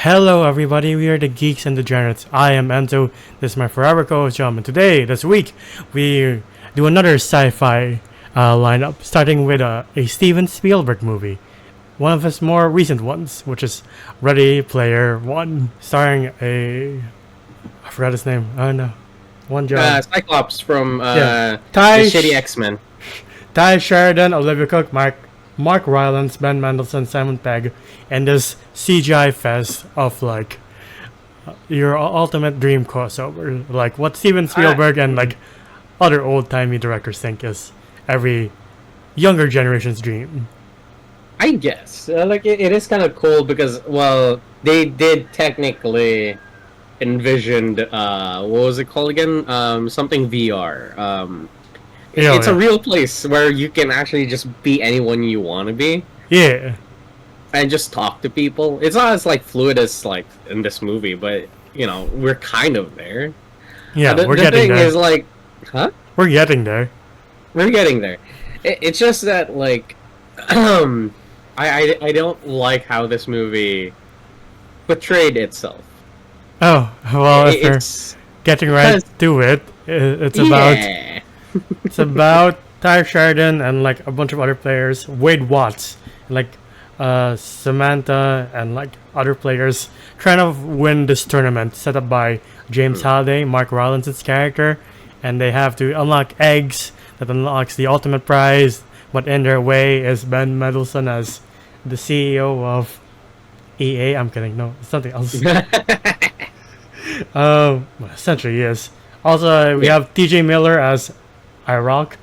Hello everybody, we are the Geeks and Degenerates. I am Enzo, this is my forever co-host John, and today, this week, we do another sci-fi lineup, starting with a Steven Spielberg movie. One of his more recent ones, which is Ready Player One, starring I forgot his name, oh no, one job. Cyclops from Yeah. the shitty X-Men. Ty Sheridan, Olivia Cook, Mark Rylance, Ben Mendelsohn, Simon Pegg, and this CGI fest of your ultimate dream crossover, like what Steven Spielberg and other old timey directors think is every younger generation's dream. I guess it is kind of cool because they did technically envisioned what was it called again? Something VR. It's a real place where you can actually just be anyone you want to be. Yeah. And just talk to people. It's not as fluid as in this movie, but we're kind of there. Yeah, the getting thing there. is huh? We're getting there. We're getting there. It's just that I don't like how this movie portrayed itself. Oh well, if It's getting right to it, it's about. It's about Ty Sheridan and a bunch of other players, Wade Watts, Samantha and other players trying to win this tournament set up by James Halliday, Mark Rylance's character, and they have to unlock eggs that unlocks the ultimate prize, but in their way is Ben Mendelsohn as the CEO of EA. I'm kidding, no, it's something else. Essentially yes. Also we have TJ Miller as Iraq,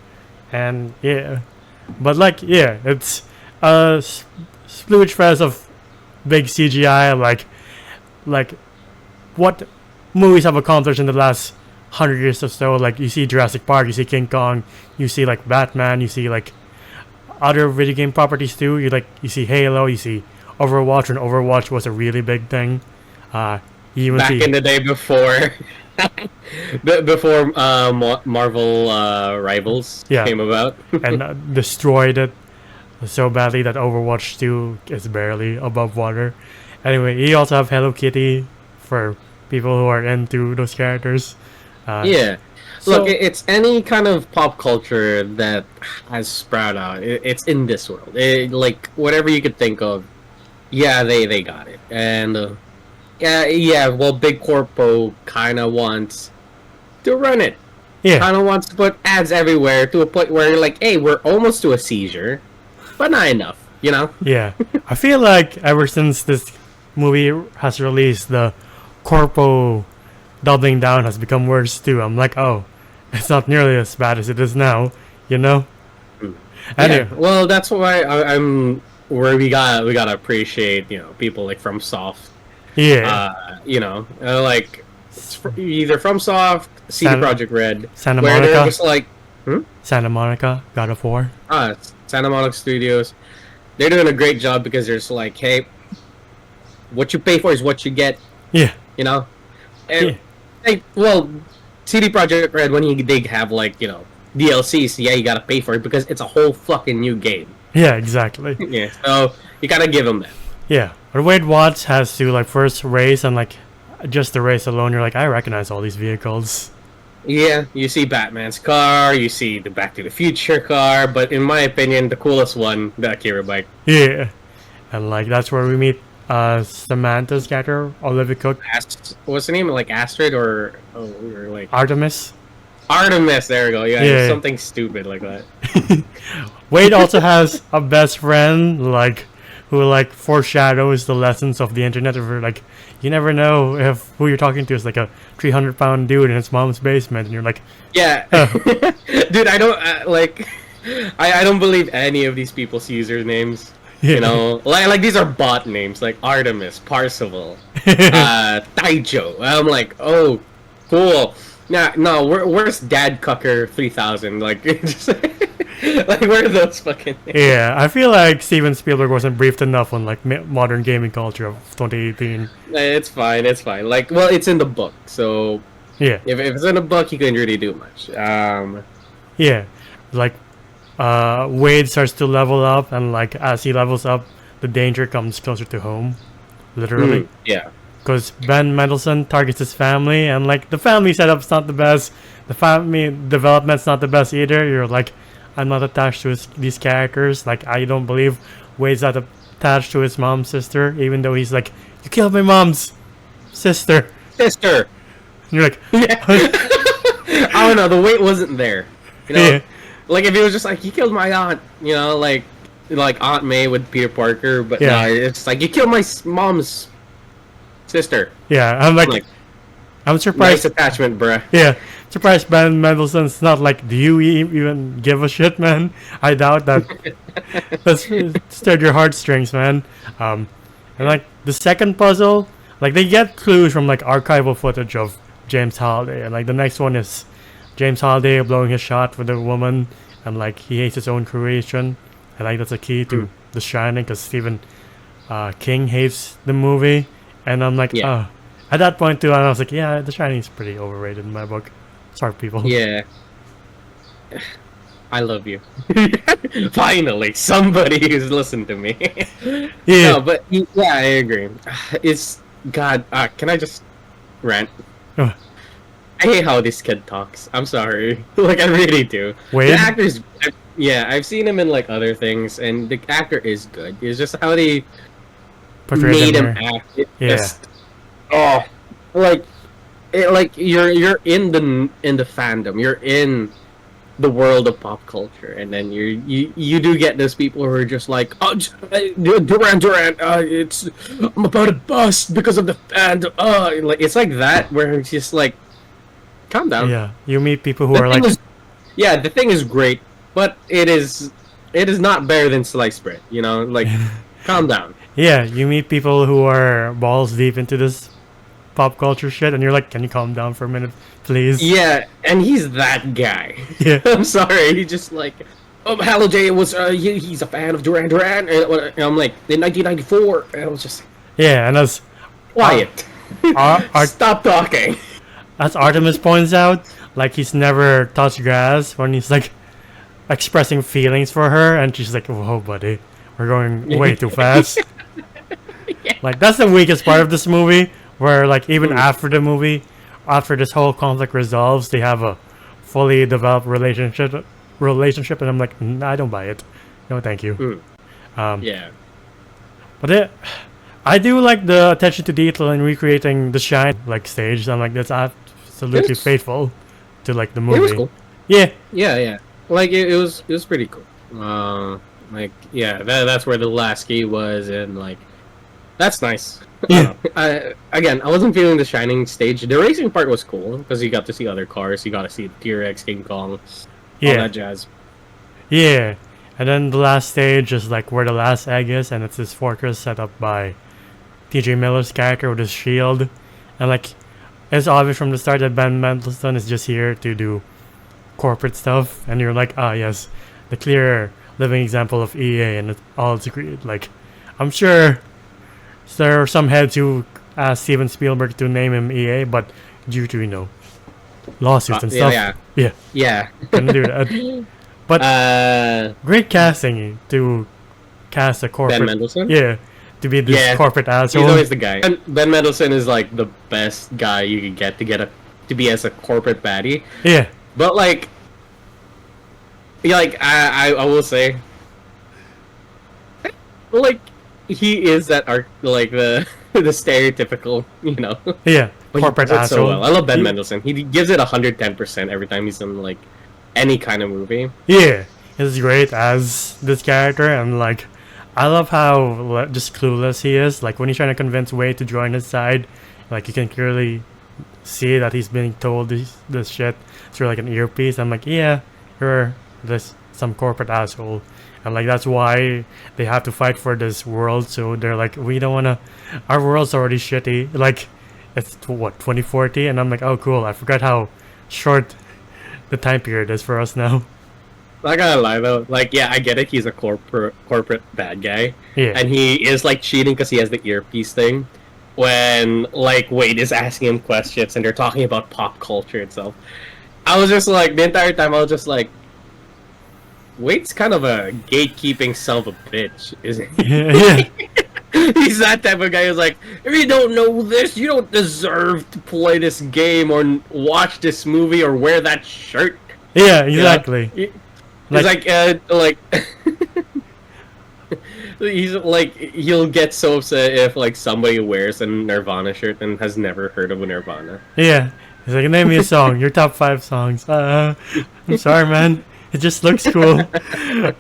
and it's a splooge fest of big CGI, like what movies have accomplished in the last 100 years or so. Like you see Jurassic Park, you see King Kong, you see Batman, you see other video game properties too. You see Halo, you see Overwatch, and Overwatch was a really big thing. In the day before. Before Marvel Rivals came about. And destroyed it so badly that Overwatch 2 is barely above water. Anyway, you also have Hello Kitty for people who are into those characters. Look, it's any kind of pop culture that has sprouted out. It's in this world. Whatever you could think of, they got it. And Big Corpo kind of wants to run it. Yeah. Kind of wants to put ads everywhere to a point where you're like, hey, we're almost to a seizure, but not enough, Yeah. I feel like ever since this movie has released, the Corpo doubling down has become worse too. I'm like, oh, it's not nearly as bad as it is now, Anyway. Well, that's why I'm where we gotta appreciate, people like FromSoft. Yeah. Either FromSoft, CD Projekt Red, Santa where Monica. they're just Santa Monica, God of War. Santa Monica Studios. They're doing a great job because they're just hey, what you pay for is what you get. Yeah. And CD Projekt Red, when they have DLCs, you gotta pay for it because it's a whole fucking new game. Yeah, exactly. Yeah, so you gotta give them that. Yeah, but Wade Watts has to first race, and just the race alone, you're I recognize all these vehicles. Yeah, you see Batman's car, you see the Back to the Future car, but in my opinion, the coolest one, the Akira bike. Yeah, and that's where we meet Samantha's character, Olivia Cook. What's the name? Astrid or Artemis. Artemis, there we go. Yeah, something stupid like that. Wade also has a best friend, who foreshadows the lessons of the internet. You never know if who you're talking to is a 300-pound dude in his mom's basement, and you're dude, I don't I don't believe any of these people's usernames. These are bot names like Artemis, Parzival, Taijo. I'm oh, cool. No, where's Dad Cucker 3000? Where are those fucking names? Yeah, I feel like Steven Spielberg wasn't briefed enough on modern gaming culture of 2018. It's fine. It's in the book, so yeah. If it's in the book, you couldn't really do much. Yeah, Wade starts to level up, and as he levels up, the danger comes closer to home. literally. Yeah. Because Ben Mendelsohn targets his family, and like the family setup's not the best, the family development's not the best either. You're like, I'm not attached to these characters. Like, I don't believe Wade's not attached to his mom's sister, even though he's like, you killed my mom's sister. Sister. And you're like, Yeah. I don't know. The weight wasn't there. You know, yeah, like if he was just like, you killed my aunt. You know, like Aunt May with Peter Parker. But Yeah. no, it's like you killed my mom's sister. yeah. I'm Like, I'm surprised. nice attachment, bruh. Yeah, surprised Ben Mendelsohn's not like, do you even give a shit, man? I doubt that. That's stirred your heartstrings, man. And like the second puzzle, like they get clues from like archival footage of James Holiday, and like the next one is James Holiday blowing his shot with a woman, and like he hates his own creation, and like that's a key to The Shining, because Stephen King hates the movie, and I'm like, Yeah. at that point too, I was like, yeah, The Shining's pretty overrated in my book. Sorry, people. Yeah. I love you. Finally, somebody who's listened to me. Yeah. No, but yeah, I agree. It's God. Can I just rant? Oh. I hate how this kid talks. I'm sorry. Like I really do. Wade? The actor's. Yeah, I've seen him in like other things, and the actor is good. It's just how they Portrayed made him there. act. It Yeah. just, oh, like, you're in the fandom. You're in the world of pop culture, and then you do get those people who are just like, oh, Duran, it's I'm about to bust because of the fandom. Like it's like that where it's just like, calm down. Yeah, you meet people who The are thing like, is- yeah, the thing is great, but it is not better than sliced bread. You know, like, calm down. yeah, you meet people who are balls deep into this pop culture shit, and you're like, can you calm down for a minute, please? Yeah, and he's that guy. Yeah. I'm sorry, he just like, oh, Halliday was he's a fan of Duran Duran, and I'm like, in 1994, and I was just Yeah, and quiet. Ar- Stop talking. as Artemis points out, like he's never touched grass when he's like expressing feelings for her, and she's like, whoa, buddy, we're going way too fast. Like that's the weakest part of this movie, where like even after the movie, after this whole conflict resolves, they have a fully developed relationship, and I'm like, I don't buy it. No, thank you. Yeah. But I do like the attention to detail in recreating the Shine like stage. I'm like, that's absolutely It's- faithful to like the movie. It was cool. Yeah, Yeah. Like it was pretty cool. Like yeah, that's where the last key was, and like that's nice. Yeah. Again, I wasn't feeling the Shining stage. The racing part was cool because you got to see other cars. You got to see T-Rex, King Kong, all yeah, that jazz. yeah. And then the last stage is like where the last egg is, and it's this fortress set up by T.J. Miller's character with his shield, and like it's obvious from the start that Ben Mendelsohn is just here to do corporate stuff, and you're like, ah, yes, the clear living example of EA, and it's all agreed. Like, I'm sure there are some heads who asked Steven Spielberg to name him EA, but due to, you know, lawsuits and stuff, Yeah. couldn't do that. But great casting to cast a corporate, Ben Mendelsohn. yeah, to be this corporate He's asshole. always the guy. Ben Mendelsohn is like the best guy you could get to be as a corporate baddie. Yeah, But like, I will say, like, he is that like the the stereotypical, you know. yeah, But he corporate does it so asshole. well. I love Ben He- Mendelsohn. He gives it 110% every time he's in like any kind of movie. Yeah, he's great as this character, and like, I love how just clueless he is. Like when he's trying to convince Wade to join his side, like you can clearly see that he's being told this shit through like an earpiece. I'm like, yeah, you're some corporate asshole, and like that's why they have to fight for this world. So they're like, we don't wanna. Our world's already shitty. Like, it's what 2040, and I'm like, oh cool. I forgot how short the time period is for us now. Not gonna lie though, like yeah, I get it. He's a corporate bad guy, Yeah. and he is like cheating because he has the earpiece thing. When like Wade is asking him questions and they're talking about pop culture itself, I was just like the entire time I was just like, Wade's kind of a gatekeeping son of a bitch, isn't he? Yeah, He's that type of guy who's like, if you don't know this, you don't deserve to play this game or watch this movie or wear that shirt. Yeah, exactly. He's like he's like, he'll get so upset if like somebody wears a Nirvana shirt and has never heard of a Nirvana. Yeah, he's like, name me a song, your top 5 songs. I'm sorry, man. It just looks cool.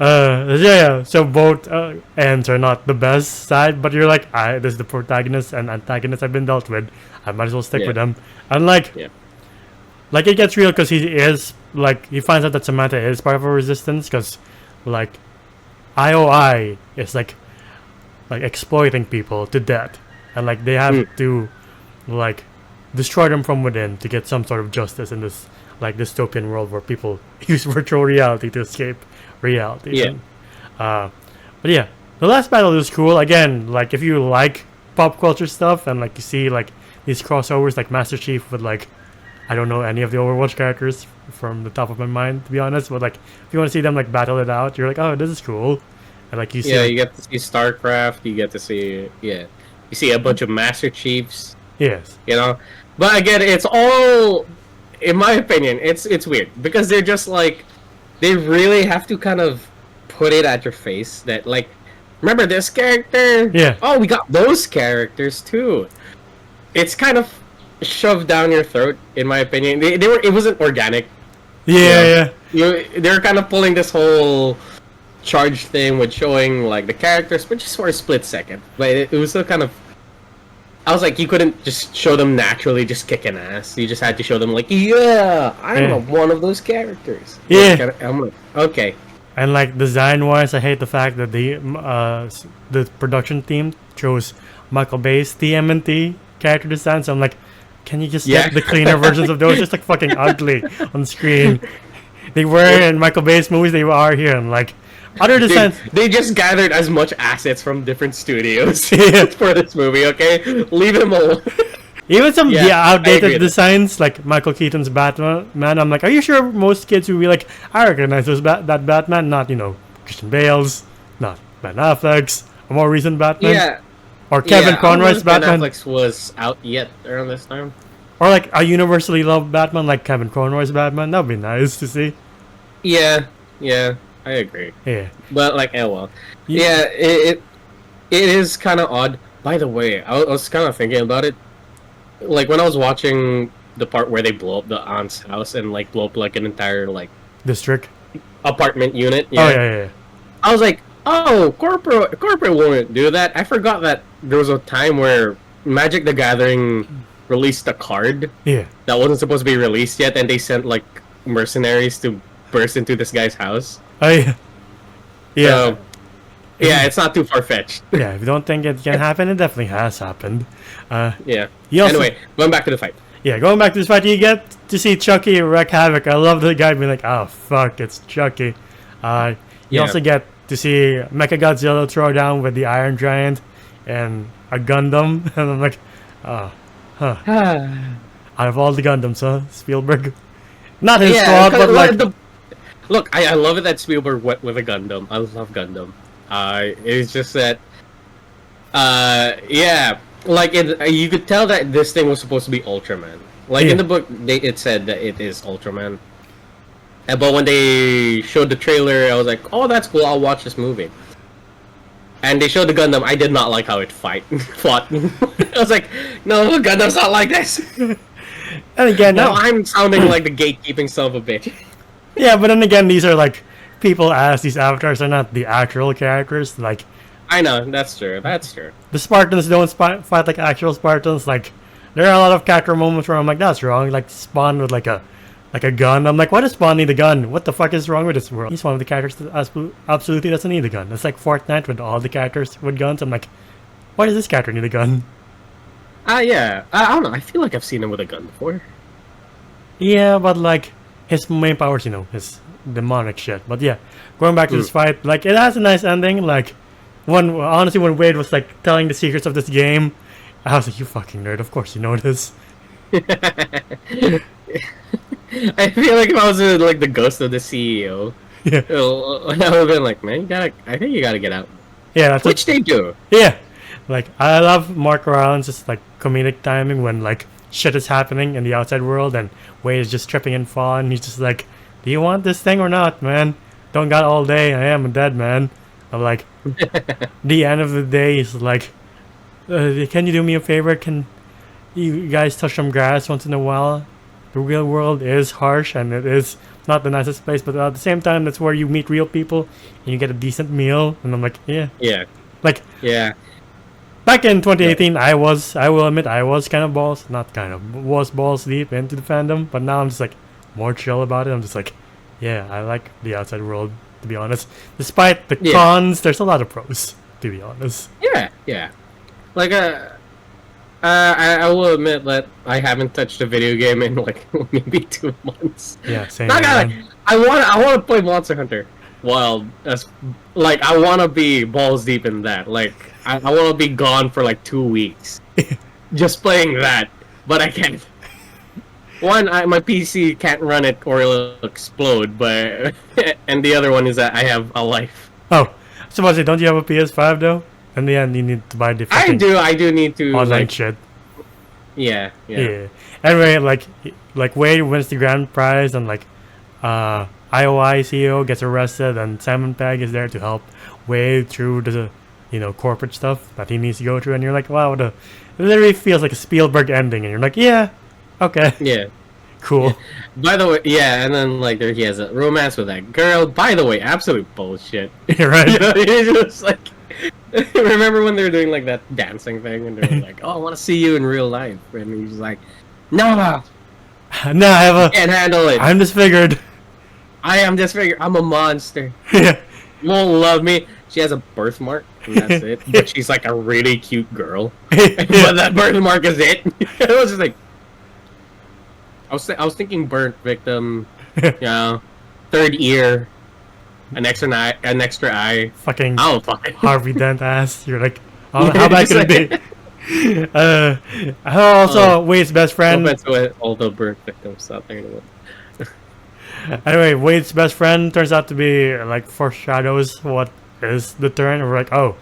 Yeah. So both ends are not the best side, but you're like, this is the protagonist and antagonist I've been dealt with. I might as well stick with them. And like it gets real because he finds out that Samantha is part of a resistance because, like, IOI is like exploiting people to death, and like they have to like destroy them from within to get some sort of justice in this like dystopian world where people use virtual reality to escape reality. Yeah. And, but yeah, the last battle is cool. Again, like if you like pop culture stuff and like you see like these crossovers, like Master Chief with like, I don't know any of the Overwatch characters from the top of my mind, to be honest, but like if you want to see them like battle it out, you're like, oh, this is cool. And like you see, you get to see StarCraft, you get to see you see a bunch of Master Chiefs. Yes. You know, but again, it's all, in my opinion, it's weird because they're just like, they really have to kind of put it at your face that like, remember this character? Yeah. Oh, we got those characters too. It's kind of shoved down your throat, in my opinion. It wasn't organic. Yeah. They're kind of pulling this whole charge thing with showing like the characters, but just for a split second. But it was still kind of, I was like, you couldn't just show them naturally just kicking ass. You just had to show them like, I'm one of those characters. Yeah. I'm like, okay. And like design-wise, I hate the fact that the production team chose Michael Bay's TMNT character design. So I'm like, can you just get the cleaner versions of those? Just like fucking ugly on screen. They were in Michael Bay's movies. They are here, and like other designs. They just gathered as much assets from different studios for this movie. Okay, leave them alone. Even some outdated designs, like Michael Keaton's Batman. I'm like, are you sure most kids will be like, I recognize that Batman, not Christian Bale's, not Ben Affleck's, a more recent Batman. Yeah. Or Kevin Conroy's Batman. Ben Affleck's was out yet around this time. Or like a universally loved Batman, like Kevin Conroy's Batman. That would be nice to see. Yeah, I agree. Yeah. But like, it is kind of odd. By the way, I was kind of thinking about it. Like when I was watching the part where they blow up the aunt's house and like blow up like an entire like district apartment unit. Oh yeah. I was like, oh, corporate won't do that. I forgot that there was a time where Magic the Gathering released a card that wasn't supposed to be released yet, and they sent like mercenaries to burst into this guy's house. Oh yeah. So, it's not too far-fetched. Yeah, if you don't think it can happen, it definitely has happened. Anyway, going back to the fight. Yeah, going back to this fight, you get to see Chucky wreak havoc. I love the guy being like, oh fuck, it's Chucky. You also get to see Mechagodzilla throw down with the Iron Giant and a Gundam, and I'm like, out of all the Gundams, Spielberg. Not his fault, but like... Look, I love it that Spielberg went with a Gundam. I love Gundam. It's just that... like, you could tell that this thing was supposed to be Ultraman. Like, in the book, it said that it is Ultraman. But when they showed the trailer, I was like, oh, that's cool, I'll watch this movie. And they showed the Gundam. I did not like how it fought. I was like, no, Gundam's not like this. And again, now I'm sounding like the gatekeeping son of a bitch. Yeah, but then again, these are like people as these avatars are not the actual characters. Like, I know, that's true. That's true. The Spartans don't fight like actual Spartans. Like, there are a lot of character moments where I'm like, that's wrong. Like Spawn with like a gun. I'm like, why does Spawn need a gun? What the fuck is wrong with this world? He's one of the characters that absolutely doesn't need a gun. It's like Fortnite with all the characters with guns. I'm like, why does this character need a gun? Yeah. I don't know. I feel like I've seen him with a gun before. Yeah, but like, his main powers, his demonic shit. But yeah, going back to this fight, like, it has a nice ending. Like, honestly, when Wade was like telling the secrets of this game, I was like, you fucking nerd, of course you know this. I feel like if I was like the ghost of the CEO, I would have been like, man, I think you gotta get out. Yeah, that's which they do. Yeah, Like, I love Mark Rylance's like comedic timing when like shit is happening in the outside world and Wade is just tripping and falling. He's just like, "Do you want this thing or not, man? Don't got all day. I am a dead man." I'm like, the end of the day, he's like, "Can you do me a favor? Can you guys touch some grass once in a while? The real world is harsh and it is not the nicest place, but at the same time, that's where you meet real people and you get a decent meal." And I'm like, yeah. Yeah. Like, Yeah. back in 2018, I will admit, I was kind of was balls deep into the fandom, but now I'm just like more chill about it. I'm just like, yeah, I like the outside world, to be honest. Despite the cons, there's a lot of pros, to be honest. Yeah. Yeah. Like, I will admit that I haven't touched a video game in like maybe 2 months. Yeah, same. Not gonna lie, I want to play Monster Hunter. Well, that's like I want to be balls deep in that. Like I want to be gone for like 2 weeks, just playing that. But I can't. One, my PC can't run it or it'll explode. But and the other one is that I have a life. Oh, so I say, don't you have a PS5 though? In the end, you need to buy the I do need to online like, shit. Yeah. Anyway, like Wade wins the grand prize, and like IOI CEO gets arrested, and Simon Pegg is there to help Wade through the corporate stuff that he needs to go through. And you're like, wow, it literally feels like a Spielberg ending, and you're like, yeah, okay, Yeah. cool. Yeah. By the way, yeah, and then like he has a romance with that girl. By the way, absolute bullshit. You're right. He's just like. Remember when they were doing like that dancing thing, and they were like, "Oh, I want to see you in real life," and he's like, "No, No, I can't handle it. I'm disfigured. I am disfigured. I'm a monster. Yeah. You won't love me." She has a birthmark, and that's it. But she's like a really cute girl. Yeah. But that birthmark is it. It was just like, I was thinking burnt victim, third ear. An extra eye. Fucking Oh, fucking Harvey Dent ass. You're like, oh, how bad could it be? Also, Wade's best friend. No offense to all the burnt victims out there. Anyway, Wade's best friend turns out to be like foreshadows what is the turn. And we're like, oh,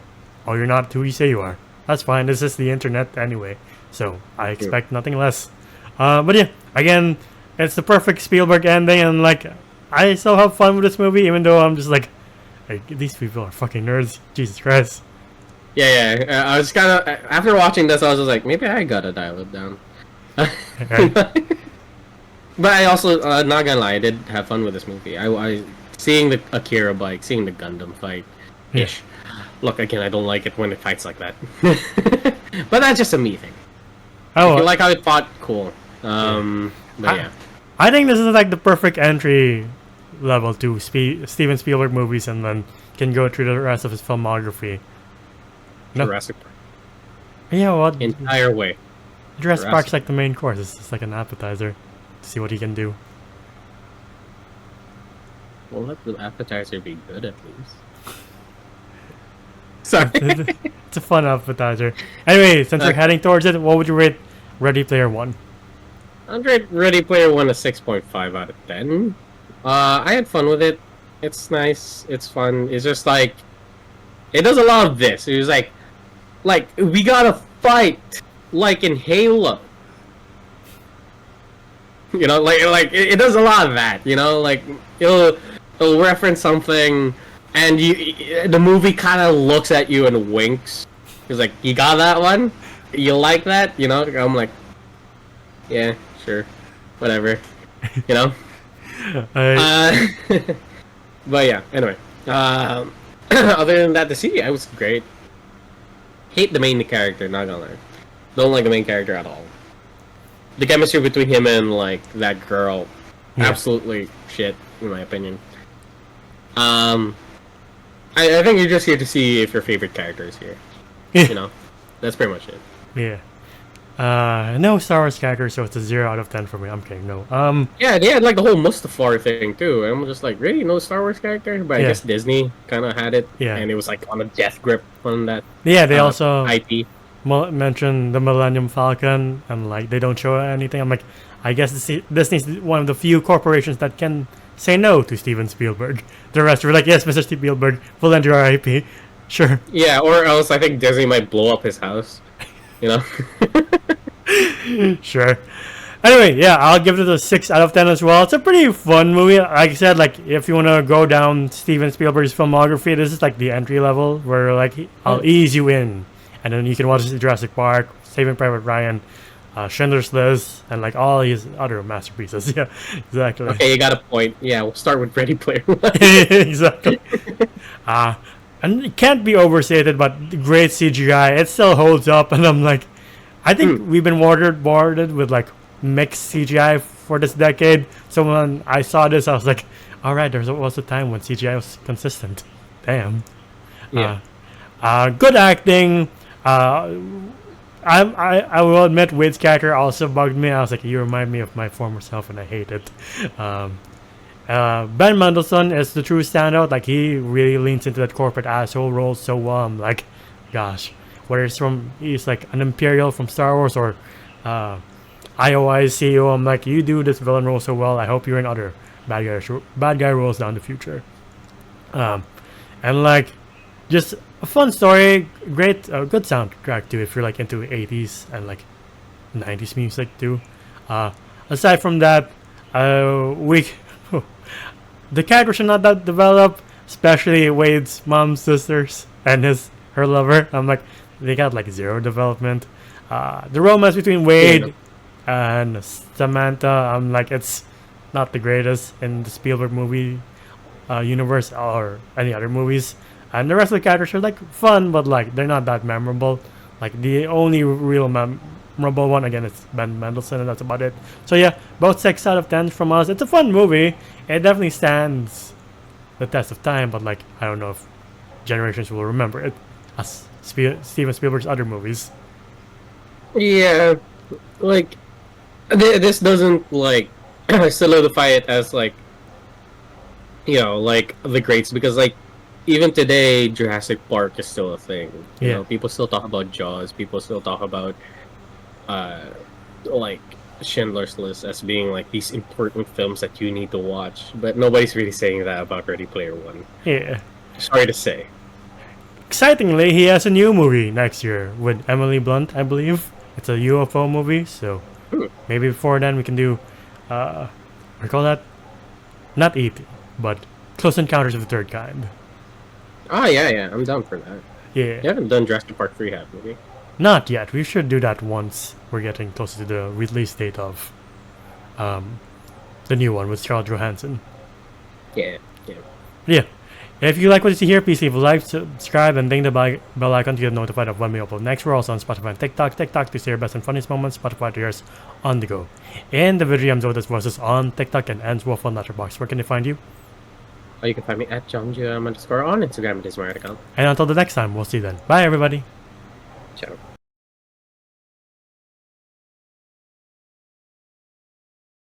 you're not who you say you are. That's fine. This is the internet anyway, so I expect nothing less. But yeah, again, it's the perfect Spielberg ending, and like, I still have fun with this movie, even though I'm just like these people are fucking nerds. Jesus Christ. Yeah. I was kind of after watching this, I was just like, maybe I gotta dial it down. Right. But I also, not gonna lie, I did have fun with this movie. I seeing the Akira bike, seeing the Gundam fight. Ish. Look, again, I don't like it when it fights like that. But that's just a me thing. Oh, if you like how it fought, cool. But yeah. I think this is like the perfect entry level to Steven Spielberg movies, and then can go through the rest of his filmography. No? Jurassic Park. Yeah, what? Entire way. Jurassic Park's like the main course. It's just like an appetizer to see what he can do. Well, let the appetizer be good at least. Sorry. It's a fun appetizer. Anyway, since we're heading towards it, what would you rate Ready Player One? I'd rate Ready Player One a 6.5 out of 10. I had fun with it. It's nice. It's fun. It's just like it does a lot of this. It was like we gotta fight like in Halo. You know, like it does a lot of that. You know, like it'll reference something, and the movie kind of looks at you and winks. He's like, "You got that one? You like that?" You know, I'm like, "Yeah, sure, whatever." You know. But yeah. Anyway, other than that, the CGI was great. Hate the main character. Not gonna lie, don't like the main character at all. The chemistry between him and like that girl, absolutely shit in my opinion. I think you're just here to see if your favorite character is here. You know, that's pretty much it. Yeah. No Star Wars character, so it's a 0 out of 10 for me. I'm kidding. No. Yeah, they had like the whole Mustafar thing too. And I'm just like, really, no Star Wars character? But I guess Disney kind of had it. Yeah. And it was like on a death grip on that. Yeah, they also IP. Mentioned the Millennium Falcon, and like they don't show anything. I'm like, I guess Disney's one of the few corporations that can say no to Steven Spielberg. The rest were like, yes, Mr. Spielberg, we'll lend you our IP. Sure. Yeah, or else I think Disney might blow up his house. You know? Sure. Anyway, yeah, I'll give it a 6 out of 10 as well. It's a pretty fun movie. Like I said, like if you want to go down Steven Spielberg's filmography, this is like the entry level where like I'll ease you in, and then you can watch Jurassic Park, Saving Private Ryan, Schindler's List, and like all his other masterpieces. Yeah, exactly. Okay, you got a point. Yeah, we'll start with Ready Player One. Exactly. And it can't be overstated, but great CGI. It still holds up, and I'm like, I think we've been boarded with like mixed CGI for this decade. So when I saw this, I was like, all right, there was a time when CGI was consistent. Damn. Yeah. Good acting. I will admit Wade's character also bugged me. I was like, you remind me of my former self, and I hate it. Ben Mendelsohn is the true standout. Like he really leans into that corporate asshole role so well. I'm like, gosh, whether he's like an Imperial from Star Wars or IOI CEO. I'm like, you do this villain role so well. I hope you're in other bad guy roles down the future. And like, just a fun story, great, good soundtrack too. If you're like into 80s and like 90s music too. Aside from that, the characters are not that developed, especially Wade's mom's sisters and her lover. I'm like, they got like zero development. The romance between Wade and Samantha, I'm like, it's not the greatest in the Spielberg movie universe or any other movies. And the rest of the characters are like fun, but like they're not that memorable. Like the only real memorable one again is Ben Mendelsohn, and that's about it. So yeah, both 6 out of 10 from us. It's a fun movie. It definitely stands the test of time, but like I don't know if generations will remember it as Steven Spielberg's other movies. Yeah, like this doesn't like solidify it as like, you know, like the greats, because like even today Jurassic Park is still a thing. You know, people still talk about Jaws. People still talk about like Schindler's List as being like these important films that you need to watch, but nobody's really saying that about Ready Player One. Yeah. Sorry to say. Excitingly, he has a new movie next year with Emily Blunt, I believe. It's a UFO movie, so maybe before then we can do, what do you call that? Not E.T., but Close Encounters of the Third Kind. Oh yeah, I'm down for that. Yeah. You haven't done Jurassic Park 3 yet, maybe? Not yet. We should do that once we're getting closer to the release date of the new one with Scarlett Johansson. Yeah. Yeah. If you like what you see here, please leave a like, subscribe, and ding the bell icon to get notified of when we upload next. We're also on Spotify and TikTok. TikTok to see your best and funniest moments, Spotify to yours on the go. And the video Zoda's voices on TikTok and Ends Wolf on Letterboxd. Where can they find you? Oh, you can find me at JohnGM_on Instagram. It is my account. And until the next time, we'll see you then. Bye, everybody. Ciao.